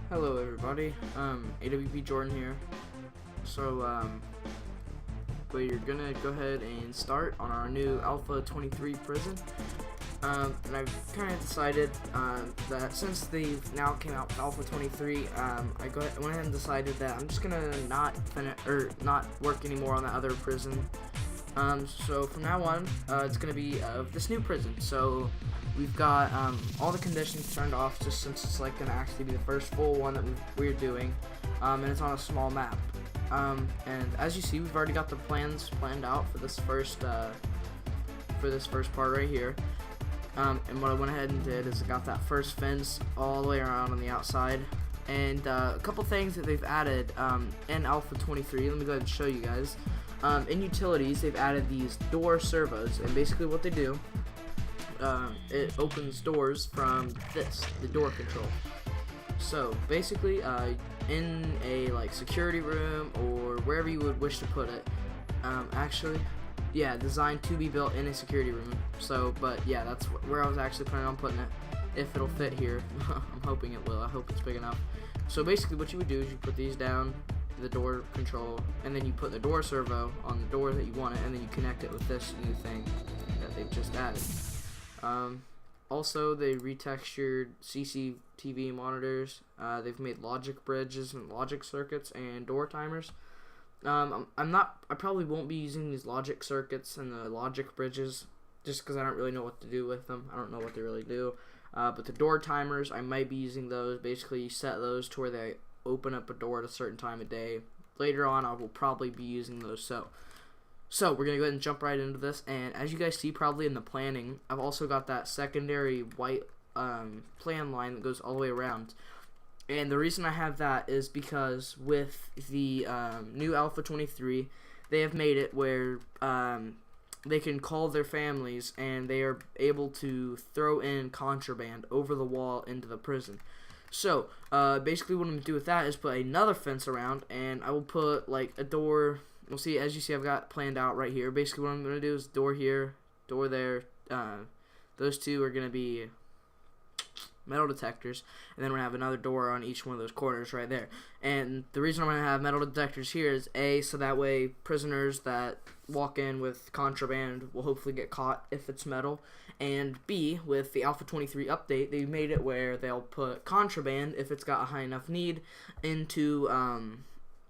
Hello everybody, AWP Jordan here. So we're gonna go ahead and start on our new Alpha 23 prison. And I've kind of decided that since they've now came out with Alpha 23, I went ahead and decided that I'm just gonna not work anymore on that other prison. So from now on, it's gonna be this new prison. So we've got all the conditions turned off, just since it's like gonna actually be the first full one that we're doing, and it's on a small map. And as you see, we've already got the plans planned out for this first part right here. And what I went ahead and did is I got that first fence all the way around on the outside, and a couple things that they've added in Alpha 23. Let me go ahead and show you guys. In utilities, they've added these door servos, and basically what they do, it opens doors from the door control. So basically, in a like security room or wherever you would wish to put it, designed to be built in a security room. So, but yeah, that's where I was actually planning on putting it, if it'll fit here. I'm hoping it will. I hope it's big enough. So basically what you would do is you put these down, the door control, and then you put the door servo on the door that you want it, and then you connect it with this new thing that they've just added. Also, they retextured CCTV monitors. They've made logic bridges and logic circuits and door timers. I probably won't be using these logic circuits and the logic bridges just because I don't really know what to do with them. I don't know what they really do. But the door timers, I might be using those. Basically, you set those to where they open up a door at a certain time of day. Later on, I will probably be using those. So we're gonna go ahead and jump right into this. And as you guys see, probably in the planning, I've also got that secondary white plan line that goes all the way around. And the reason I have that is because with the new Alpha 23, they have made it where they can call their families, and they are able to throw in contraband over the wall into the prison. So basically what I'm going to do with that is put another fence around, and I will put like a door. We'll see, as you see, I've got planned out right here. Basically what I'm going to do is door here, door there. Those two are going to be metal detectors, and then we're going to have another door on each one of those corners right there. And the reason I'm going to have metal detectors here is A, so that way prisoners that walk in with contraband will hopefully get caught if it's metal, and B, with the Alpha 23 update, they made it where they'll put contraband, if it's got a high enough need, into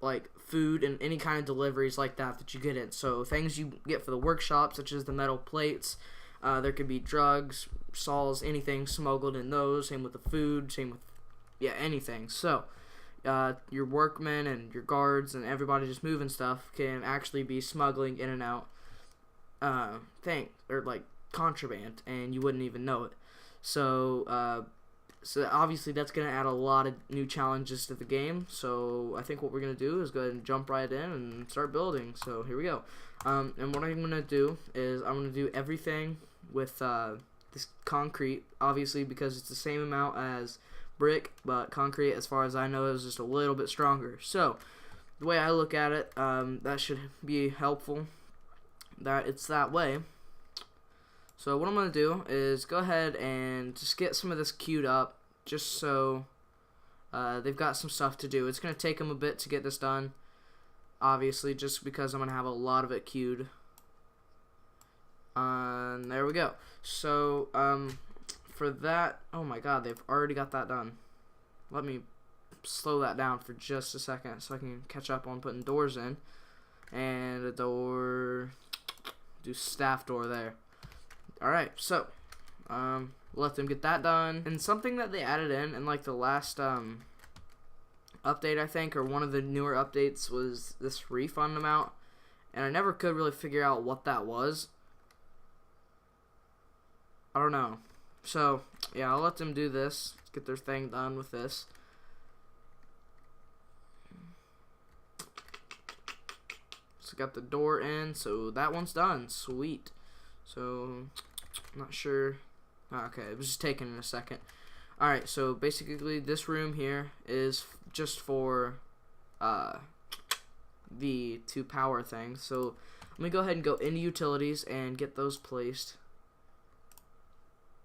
like food and any kind of deliveries like that you get in. So things you get for the workshop, such as the metal plates, there could be drugs, saws, anything smuggled in those. Same with the food, same with anything. So your workmen and your guards and everybody just moving stuff can actually be smuggling in and out like contraband, and you wouldn't even know it. So obviously that's going to add a lot of new challenges to the game. So I think what we're going to do is go ahead and jump right in and start building. So here we go. And what I'm going to do is I'm going to do everything with this concrete, obviously, because it's the same amount as brick, but concrete, as far as I know, is just a little bit stronger. So the way I look at it, that should be helpful that it's that way. So what I'm going to do is go ahead and just get some of this queued up, just so they've got some stuff to do. It's going to take them a bit to get this done, obviously, just because I'm going to have a lot of it queued. And there we go. So for that, oh my god, they've already got that done. Let me slow that down for just a second so I can catch up on putting doors in. And a door, do staff door there. Alright, so let them get that done. And something that they added in like the last update, I think, or one of the newer updates, was this refund amount, and I never could really figure out what that was. I don't know. So yeah, I'll let them do this, get their thing done with this. So got the door in, so that one's done. Sweet. So I'm not sure. Okay, it was just taking a second. Alright, so basically this room here is just for the two power things. So let me go ahead and go into utilities and get those placed.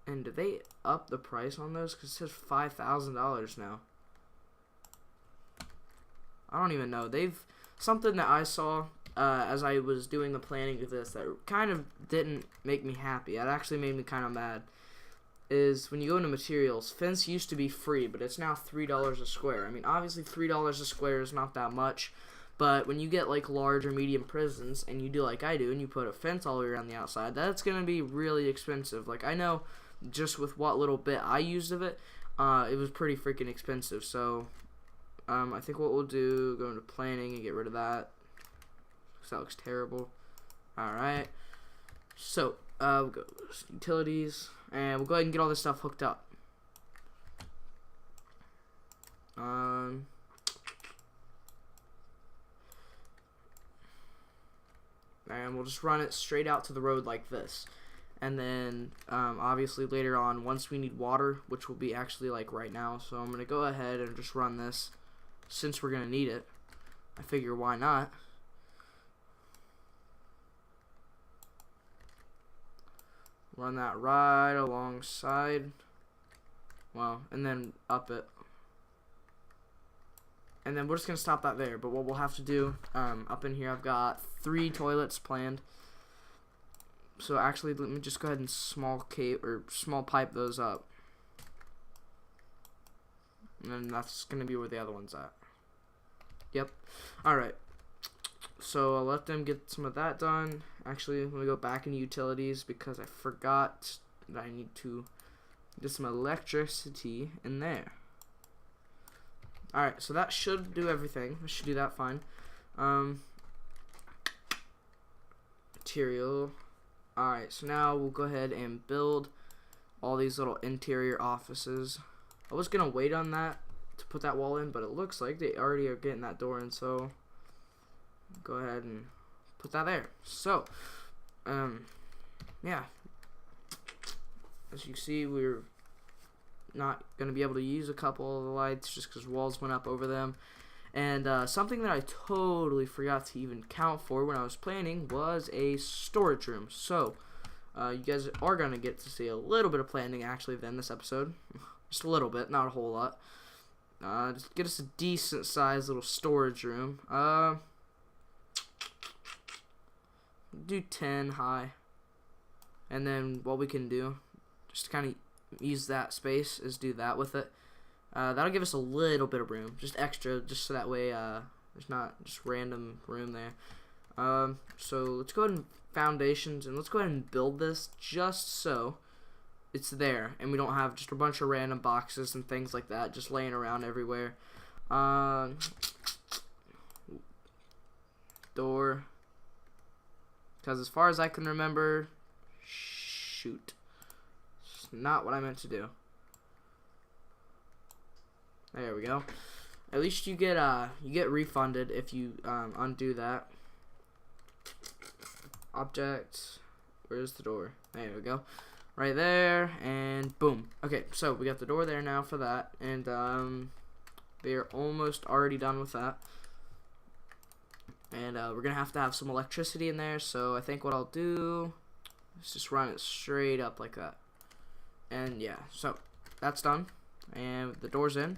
And did they up the price on those? Because it says $5,000 now. I don't even know. Something that I saw as I was doing the planning of this that kind of didn't make me happy. It actually made me kind of mad. Is when you go into materials, fence used to be free, but it's now $3 a square. I mean, obviously $3 a square is not that much, but when you get like large or medium prisons and you do like I do and you put a fence all the way around the outside, that's gonna be really expensive. Like, I know just with what little bit I used of it, it was pretty freaking expensive. So I think what we'll do, go into planning and get rid of that, because that looks terrible. Alright, so we'll go utilities, and we'll go ahead and get all this stuff hooked up. And we'll just run it straight out to the road like this. And then obviously later on, once we need water, which will be actually like right now, so I'm gonna go ahead and just run this since we're gonna need it. I figure, why not? Run that right alongside, well, and then up it, and then we're just gonna stop that there. But what we'll have to do, up in here, I've got 3 toilets planned. So actually, let me just go ahead and small pipe those up, and then that's gonna be where the other one's at. Yep. All right. So I'll let them get some of that done. Actually, let me go back into utilities because I forgot that I need to get some electricity in there. Alright, so that should do everything. I should do that fine. Material. Alright, so now we'll go ahead and build all these little interior offices. I was going to wait on that to put that wall in, but it looks like they already are getting that door in, so go ahead and put that there. So, yeah, as you see, we're not going to be able to use a couple of the lights just because walls went up over them. And something that I totally forgot to even count for when I was planning was a storage room. So you guys are going to get to see a little bit of planning actually then this episode. Just a little bit, not a whole lot. Just get us a decent sized little storage room. Do 10 high, and then what we can do, just to kind of use that space, is do that with it. That'll give us a little bit of room, just extra, just so that way there's not just random room there. So let's go ahead and foundations, and let's go ahead and build this just so it's there, and we don't have just a bunch of random boxes and things like that just laying around everywhere. Door. Because as far as I can remember, shoot, it's not what I meant to do. There we go. At least you get refunded if you undo that. Object, where's the door? There we go, right there, and boom. Okay, so we got the door there now for that, and they are almost already done with that. And we're going to have some electricity in there, so I think what I'll do is just run it straight up like that. And yeah, so that's done. And the door's in.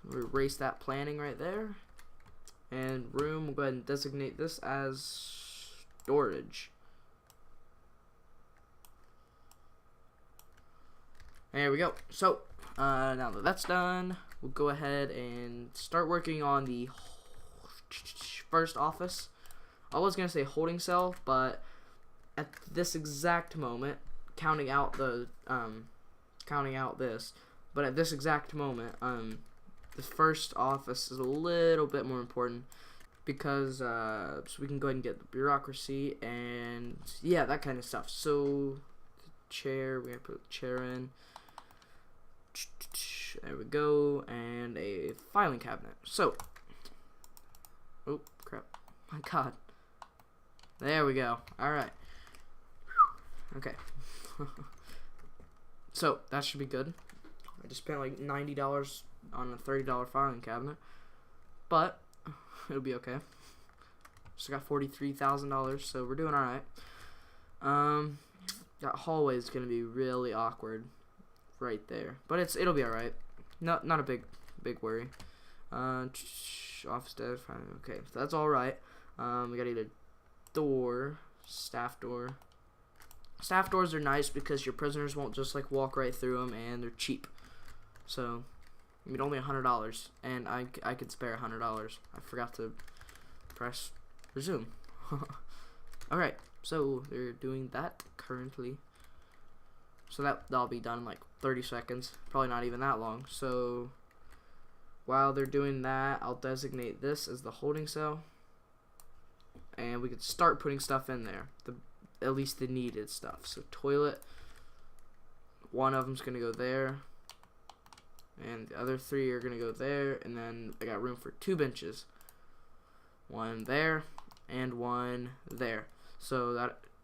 So we'll erase that planning right there. And room, we'll go ahead and designate this as storage. There we go. So, now that that's done, we'll go ahead and start working on the first office. I was gonna say holding cell, but at this exact moment, counting out this, but at this exact moment, the first office is a little bit more important because so we can go ahead and get the bureaucracy and yeah, that kind of stuff. So the chair, we're gonna put the chair in. There we go, and a filing cabinet. So, oh crap, my god, there we go. All right, okay. So that should be good. I just spent like $90 on a $30 filing cabinet, but it'll be okay. Just got $43,000, so we're doing all right. That hallway is gonna be really awkward right there, but it'll be all right. Not a big worry. Office desk. Okay, so that's all right. We gotta get a door, staff door. Staff doors are nice because your prisoners won't just like walk right through them, and they're cheap. So, I mean, only $100, and I could spare $100. I forgot to press resume. Alright, so they're doing that currently. So that'll be done in like 30 seconds. Probably not even that long. So while they're doing that, I'll designate this as the holding cell. And we can start putting stuff in there. At least the needed stuff. So toilet, one of them's gonna go there. And the other 3 are gonna go there. And then I got room for 2 benches. One there and one there. So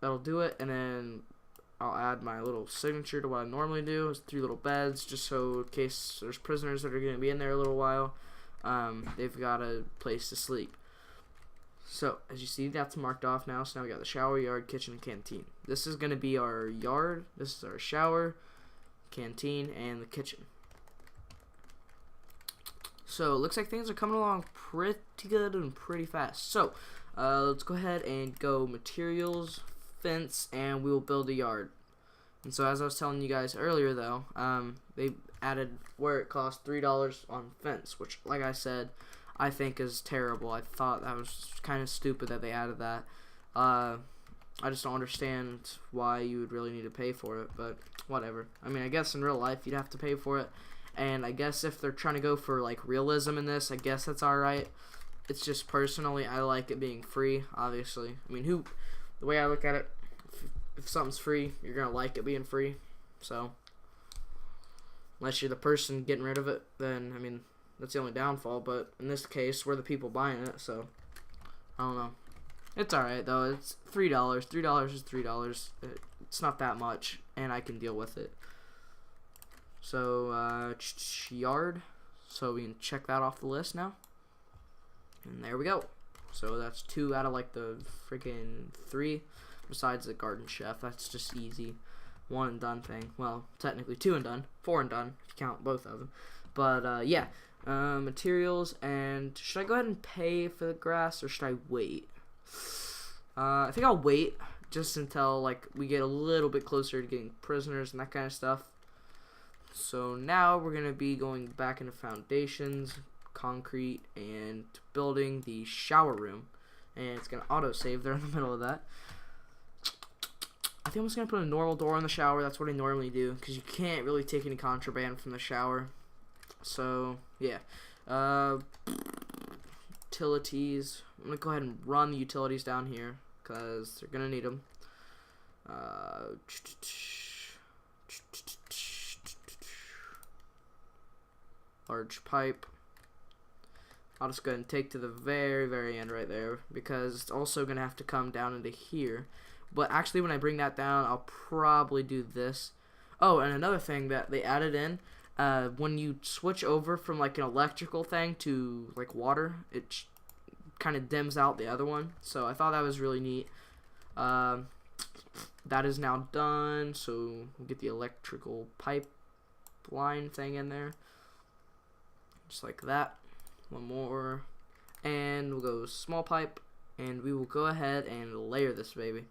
that'll do it. And then I'll add my little signature to what I normally do. It's 3 little beds, just so in case there's prisoners that are going to be in there a little while, they've got a place to sleep. So as you see, that's marked off now. So now we got the shower, yard, kitchen, and canteen. This is going to be our yard. This is our shower, canteen, and the kitchen. So it looks like things are coming along pretty good and pretty fast. So let's go ahead and go materials, fence, and we will build a yard. And so as I was telling you guys earlier though, they added where it costs $3 on fence, which like I said, I think is terrible. I thought that was kind of stupid that they added that. I just don't understand why you would really need to pay for it, but whatever. I mean, I guess in real life you'd have to pay for it, and I guess if they're trying to go for like realism in this, I guess that's alright. It's just personally, I like it being free, obviously. I mean, the way I look at it, if something's free, you're going to like it being free. So, unless you're the person getting rid of it, then, I mean, that's the only downfall. But in this case, we're the people buying it, so, I don't know. It's alright, though. It's $3. $3 is $3. It's not that much, and I can deal with it. So, yard. So, we can check that off the list now. And there we go. So that's 2 out of like the freaking 3. Besides the garden chef, that's just easy. 1 and done thing. Well, technically 2 and done. 4 and done if you count both of them. But yeah, materials. And should I go ahead and pay for the grass or should I wait? I think I'll wait just until like we get a little bit closer to getting prisoners and that kind of stuff. So now we're gonna be going back into foundations, concrete, and building the shower room, and it's gonna auto save there in the middle of that. I think I'm just gonna put a normal door in the shower. That's what I normally do because you can't really take any contraband from the shower. So yeah, utilities. I'm gonna go ahead and run the utilities down here because they're gonna need them. Large pipe. I'll just go ahead and take to the very, very end right there because it's also going to have to come down into here. But actually, when I bring that down, I'll probably do this. Oh, and another thing that they added in, when you switch over from like an electrical thing to like water, it kind of dims out the other one. So I thought that was really neat. That is now done. So we'll get the electrical pipeline thing in there. Just like that. One more, and we'll go small pipe, and we will go ahead and layer this baby.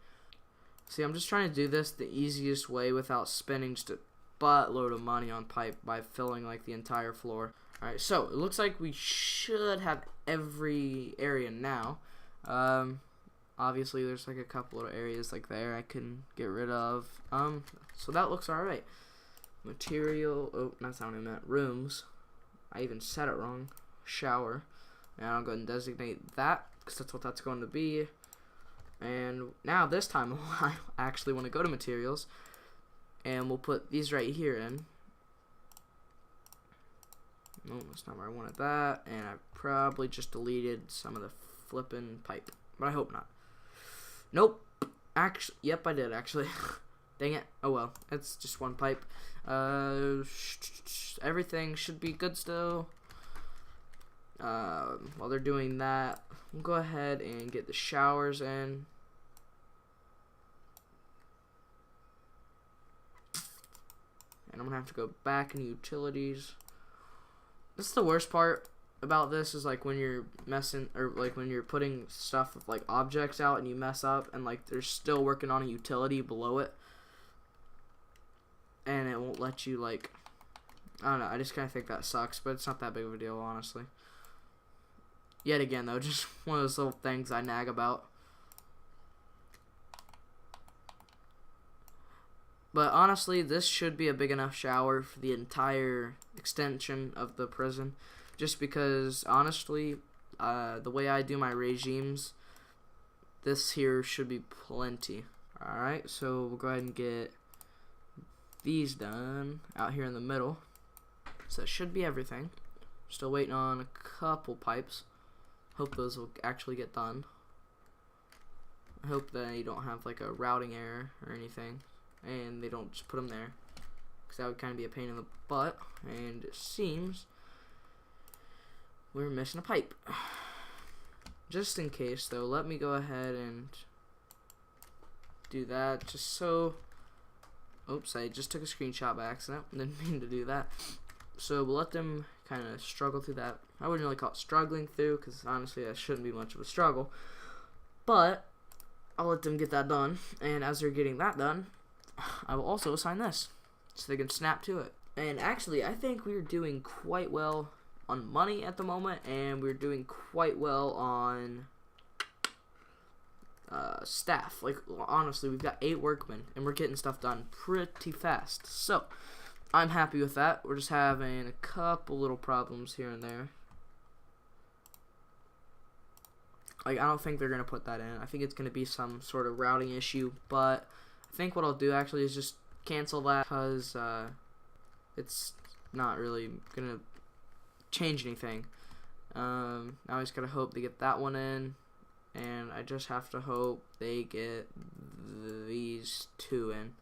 See, I'm just trying to do this the easiest way without spending just a buttload of money on pipe by filling like the entire floor. Alright, so it looks like we should have every area now. Obviously there's like a couple little areas like there I can get rid of. So that looks alright. Material, oh, that's not what I meant. Rooms. I even said it wrong. Shower, and I'll go ahead and designate that because that's what that's going to be. And now this time I actually want to go to materials, and we'll put these right here in. No, that's not where I wanted that, and I probably just deleted some of the flipping pipe, but I hope not. Nope. Actually, yep, I did actually. Dang it. Oh well, it's just one pipe. Everything should be good still. While they're doing that, we'll go ahead and get the showers in. And I'm gonna have to go back into utilities. This is the worst part about this is like when you're messing, or like when you're putting stuff with like objects out and you mess up and like they're still working on a utility below it and it won't let you, like, I don't know, I just kind of think that sucks, but it's not that big of a deal, honestly. Yet again though, just one of those little things I nag about. But honestly, this should be a big enough shower for the entire extension of the prison. Just because, honestly, the way I do my regimes, this here should be plenty. Alright, so we'll go ahead and get these done out here in the middle. So that should be everything. Still waiting on a couple pipes. Hope those will actually get done. I hope that you don't have like a routing error or anything, and they don't just put them there, because that would kind of be a pain in the butt. And it seems we're missing a pipe. Just in case though, let me go ahead and do that just so. Oops, I just took a screenshot by accident. Didn't mean to do that. So we'll let them kind of struggle through that. I wouldn't really call it struggling through, because honestly that shouldn't be much of a struggle, but I'll let them get that done. And as they're getting that done, I will also assign this so they can snap to it. And actually, I think we're doing quite well on money at the moment, and we're doing quite well on staff. Like, honestly, we've got 8 workmen, and we're getting stuff done pretty fast. So, I'm happy with that. We're just having a couple little problems here and there. Like, I don't think they're going to put that in. I think it's going to be some sort of routing issue, but I think what I'll do actually is just cancel that, because it's not really going to change anything. Now I just got to hope they get that one in, and I just have to hope they get these 2 in.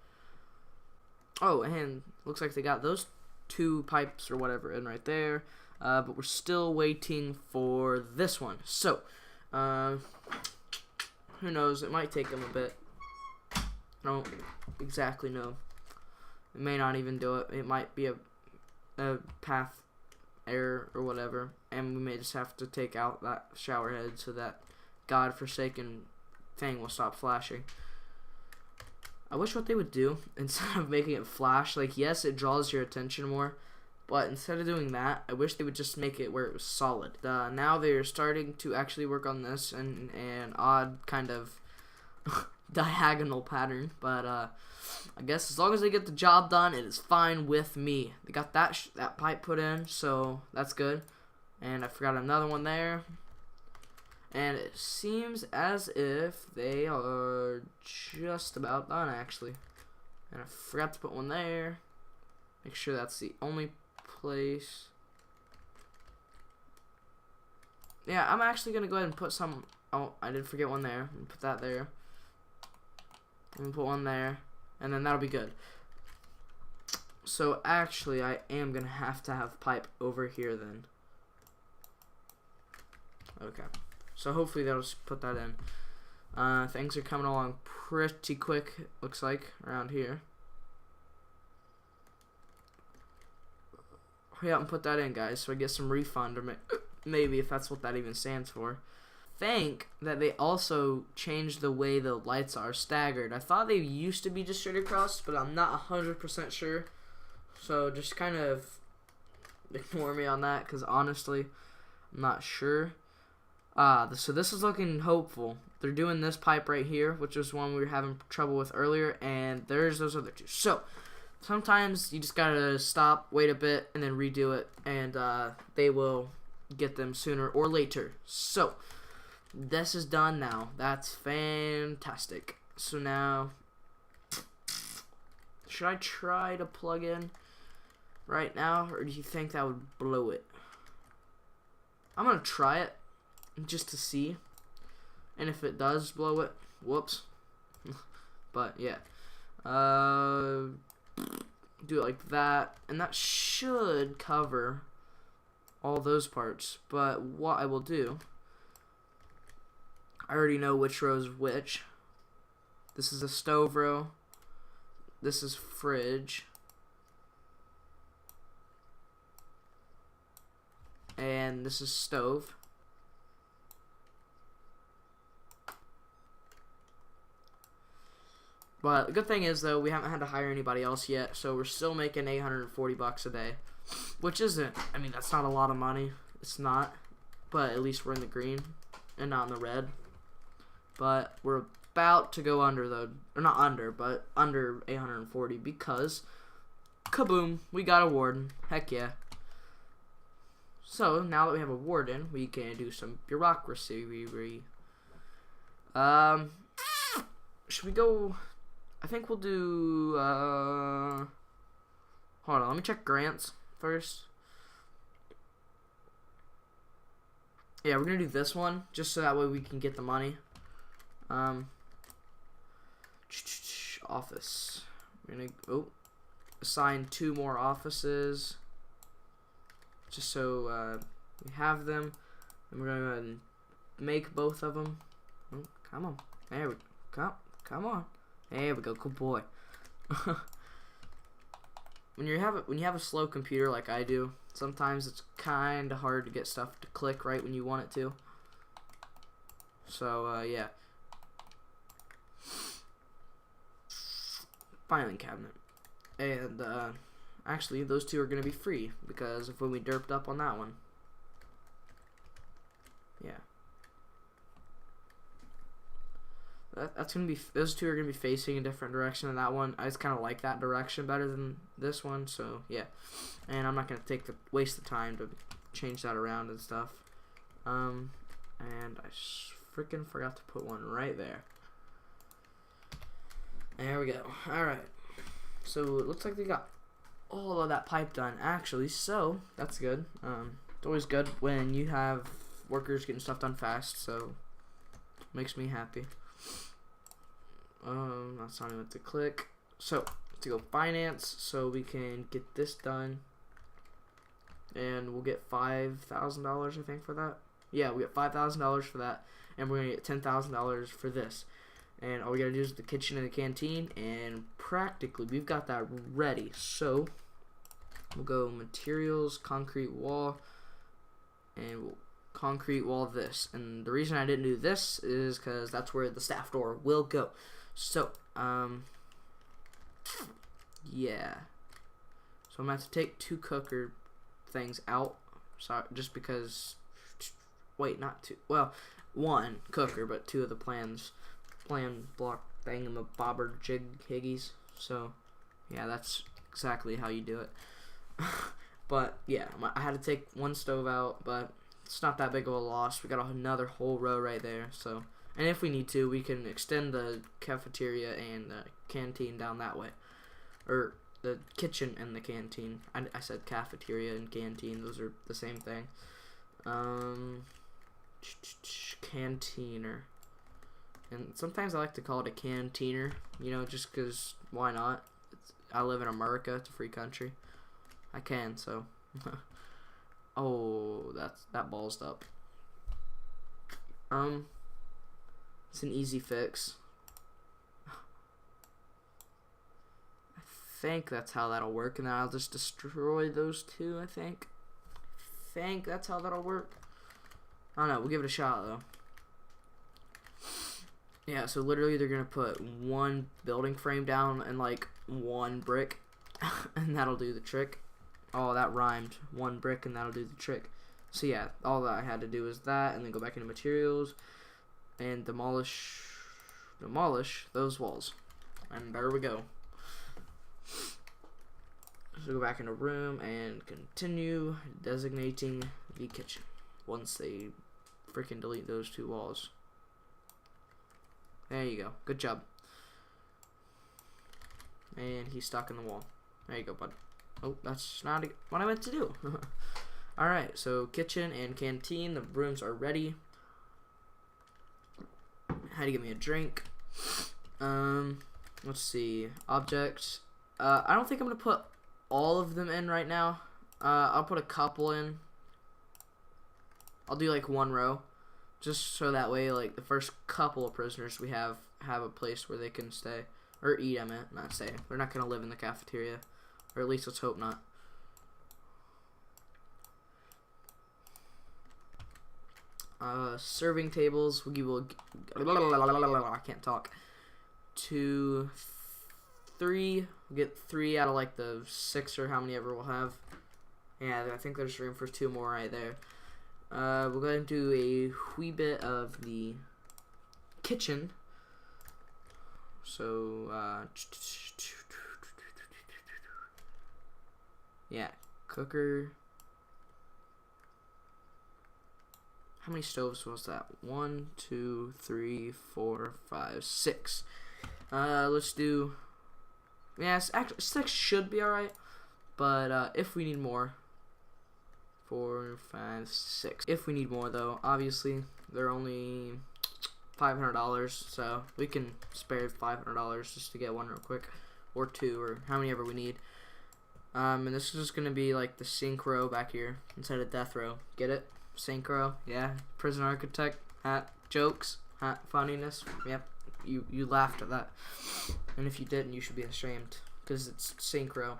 Oh, and looks like they got those 2 pipes or whatever in right there, but we're still waiting for this one. So, who knows, it might take them a bit. I don't exactly know. It may not even do it. It might be a path error or whatever, and we may just have to take out that shower head so that godforsaken thing will stop flashing. I wish what they would do, instead of making it flash, like, yes, it draws your attention more, but instead of doing that, I wish they would just make it where it was solid. Now they're starting to actually work on this in an odd kind of diagonal pattern, but I guess as long as they get the job done, it is fine with me. They got that pipe put in, so that's good. And I forgot another one there. And it seems as if they are just about done, actually. And I forgot to put one there. Make sure that's the only place. Yeah, I'm actually going to go ahead and put some. Oh, I did forget one there. I'm put that there. I'm going to put one there. And then that'll be good. So actually, I am going to have pipe over here then. Okay. So hopefully that'll just put that in. Things are coming along pretty quick, looks like, around here. Hurry up and put that in, guys, so I get some refund, or maybe, if that's what that even stands for. Think that they also changed the way the lights are staggered. I thought they used to be just straight across, but I'm not 100% sure. So just kind of ignore me on that, because honestly, I'm not sure. So this is looking hopeful. They're doing this pipe right here, which is one we were having trouble with earlier, and there's those other 2. So sometimes you just gotta stop, wait a bit, and then redo it, and they will get them sooner or later. So this is done now. That's fantastic. So now, should I try to plug in right now, or do you think that would blow it? I'm gonna try it just to see, and if it does blow it, whoops. But yeah, do it like that, and that should cover all those parts. But what I will do, I already know which row is which. This is the stove row, this is fridge, And this is stove. But the good thing is, though, we haven't had to hire anybody else yet, so we're still making $840 a day, which isn't, I mean, that's not a lot of money. It's not, but at least we're in the green and not in the red. But we're about to go under, though, or not under, but under 840 because, kaboom, we got a warden. Heck yeah. So, now that we have a warden, we can do some bureaucracy. Should we go... I think we'll do, hold on, let me check grants first. Yeah, we're gonna do this one, just so that way we can get the money. Office. We're gonna, assign 2 more offices, just so, we have them. And we're gonna go ahead and make both of them. Oh, come on. There we go. Come on. There we go, good boy. When you have a slow computer like I do, sometimes it's kind of hard to get stuff to click right when you want it to. So yeah. Filing cabinet, and actually those 2 are gonna be free because of when we derped up on that one. Yeah. That's gonna be, those 2 are gonna be facing a different direction than that one. I just kind of like that direction better than this one, so yeah. And I'm not gonna waste the time to change that around and stuff. And I freaking forgot to put one right there. There we go. All right. So it looks like we got all of that pipe done actually. So that's good. It's always good when you have workers getting stuff done fast. So it makes me happy. That's not even to click. So to go finance, so we can get this done, and we'll get $5,000 I think for that. Yeah, we get $5,000 for that, and we're gonna get $10,000 for this. And all we gotta do is the kitchen and the canteen, and practically we've got that ready. So we'll go materials, concrete wall, and we'll concrete wall this. And the reason I didn't do this is because that's where the staff door will go. So yeah, so I'm gonna have to take 2 cooker things out. Sorry, just because, wait, not 2, well, 1 cooker, but 2 of the plan block thingamabobber jig higgies. So yeah, that's exactly how you do it. But yeah, I had to take 1 stove out, but it's not that big of a loss. We got another whole row right there. So, and if we need to, we can extend the cafeteria and the canteen down that way, or the kitchen and the canteen. I said cafeteria and canteen; those are the same thing. Canteener, and sometimes I like to call it a canteener. You know, just because why not? I live in America; it's a free country. I can, so. Oh, that ballsed up. It's an easy fix. I think that's how that'll work, and then I'll just destroy those 2, I think that's how that'll work. I don't know, we'll give it a shot, though. Yeah, so literally they're gonna put 1 building frame down and, like, 1 brick, and that'll do the trick. Oh, that rhymed. 1 brick, and that'll do the trick. So yeah, all that I had to do is that, and then go back into materials, and demolish those walls. And there we go. So go back into room and continue designating the kitchen once they freaking delete those 2 walls. There you go. Good job. And he's stuck in the wall. There you go, bud. Oh, that's not what I meant to do. Alright, so kitchen and canteen, the rooms are ready. Had to get me a drink. Let's see. Objects. I don't think I'm going to put all of them in right now. I'll put a couple in. I'll do like 1 row. Just so that way, like, the first couple of prisoners we have a place where they can stay. Or eat, I meant. Not stay. They're not going to live in the cafeteria. Or at least let's hope not. Serving tables, we will, I can't talk, 2, 3, we'll get 3 out of like the 6 or how many ever we'll have. Yeah, I think there's room for 2 more right there. We're going to do a wee bit of the kitchen. So, yeah, cooker. How many stoves was that? 1, 2, 3, 4, 5, 6. Let's do. Yeah, actually 6 should be alright, but if we need more, 4, 5, 6. If we need more, though, obviously they're only $500, so we can spare $500 just to get one real quick, or 2, or how many ever we need. And this is just gonna be like the sink row back here instead of death row. Get it? Sink row, yeah. Prison architect, jokes, funniness. Yep, you laughed at that, and if you didn't, you should be ashamed because it's sink row.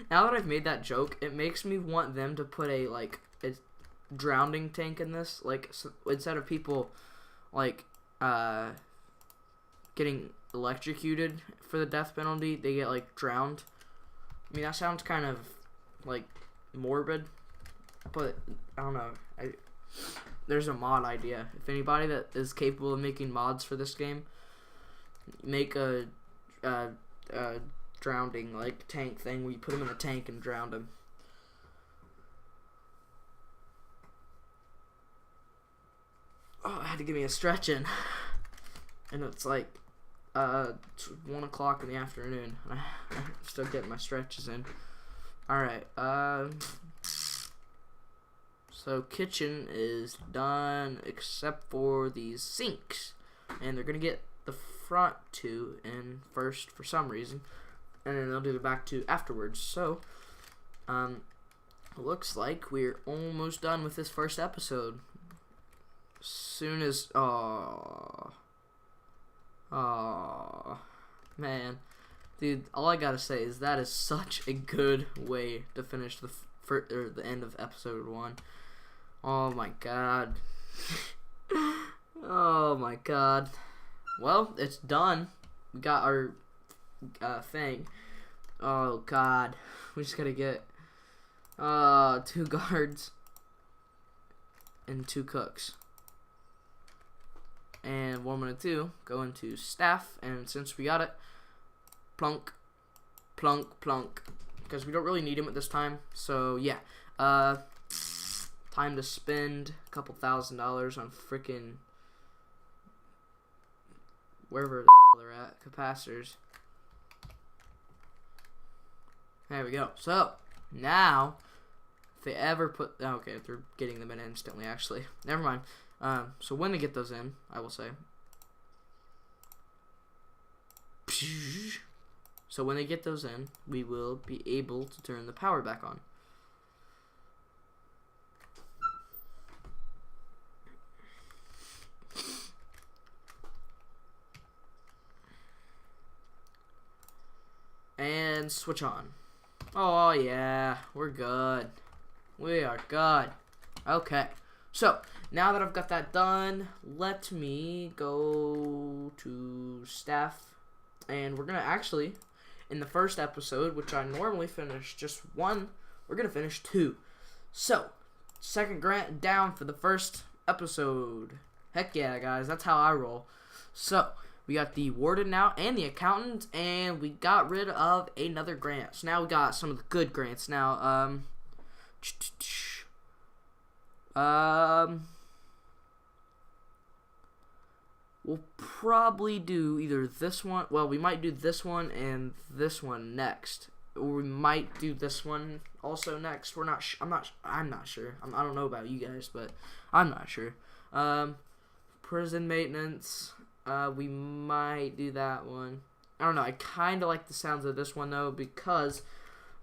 Now that I've made that joke, it makes me want them to put a drowning tank in this, like, so instead of people like getting electrocuted for the death penalty, they get like drowned. I mean, that sounds kind of like morbid, but I don't know. There's a mod idea. If anybody that is capable of making mods for this game, make a drowning like tank thing where you put him in a tank and drown him. Oh, I had to give me a stretch in, and it's like 1 o'clock in the afternoon. I'm still getting my stretches in. Alright, so kitchen is done except for these sinks, and they're gonna get the front 2 in first for some reason, and then they'll do the back 2 afterwards. So it looks like we're almost done with this first episode. Soon as man, dude, all I gotta say is that is such a good way to finish the end of episode 1. Oh my god. Oh my god. Well, it's done. We got our thing. Oh god, we just gotta get 2 guards and 2 cooks. And what I'm going to do, go into staff, and since we got it, plunk, plunk, plunk, because we don't really need him at this time. So yeah, time to spend a couple $1,000s on freaking wherever the they're at, capacitors. There we go. So now, if they ever put, okay, they're getting them in instantly. Actually, never mind. So when they get those in, I will say. So when they get those in, we will be able to turn the power back on. And switch on. Oh yeah, we're good. We are good. Okay. So, now that I've got that done, let me go to staff, and we're going to actually, in the first episode, which I normally finish just 1, we're going to finish 2. So, second grant down for the first episode. Heck yeah, guys, that's how I roll. So, we got the warden now, and the accountant, and we got rid of another grant. So now we got some of the good grants. Now, we'll probably do either this one. Well, we might do this one and this one next, or we might do this one also next. We're not. I'm not sure. I don't know about you guys, but I'm not sure. Prison maintenance. We might do that one. I don't know. I kind of like the sounds of this one though because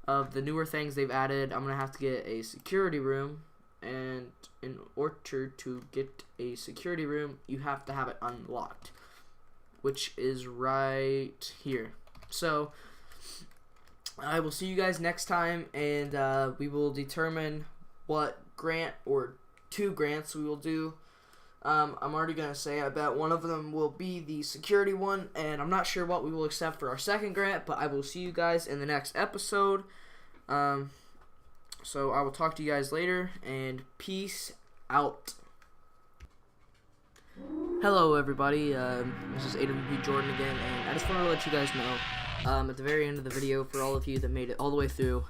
of the newer things they've added. I'm gonna have to get a security room. And in order to get a security room, you have to have it unlocked, which is right here. So, I will see you guys next time, and we will determine what grant or 2 grants we will do. I'm already going to say I bet one of them will be the security one, and I'm not sure what we will accept for our second grant, but I will see you guys in the next episode. So I will talk to you guys later, and peace out. Hello everybody, this is A2-1 Jordan again, and I just wanted to let you guys know, at the very end of the video, for all of you that made it all the way through,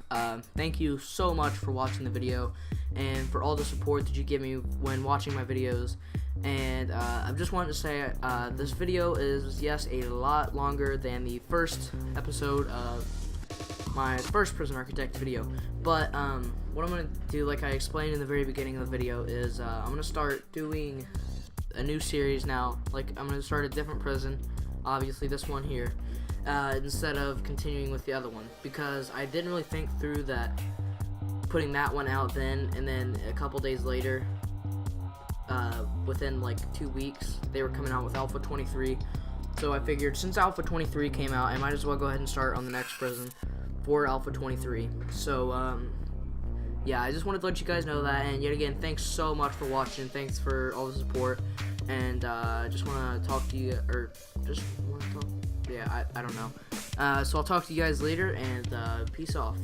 thank you so much for watching the video, and for all the support that you give me when watching my videos. And I just wanted to say, this video is, yes, a lot longer than the first episode of my first Prison Architect video, but what I'm going to do, like I explained in the very beginning of the video, is I'm going to start doing a new series now. Like, I'm going to start a different prison, obviously this one here, instead of continuing with the other one, because I didn't really think through that putting that one out then, and then a couple days later, within like 2 weeks, they were coming out with Alpha 23. So I figured, since Alpha 23 came out, I might as well go ahead and start on the next prison for Alpha 23. So yeah, I just wanted to let you guys know that, and yet again, thanks so much for watching, thanks for all the support, and I just want to talk to you, or just want to talk, yeah, I don't know, so I'll talk to you guys later, and peace off.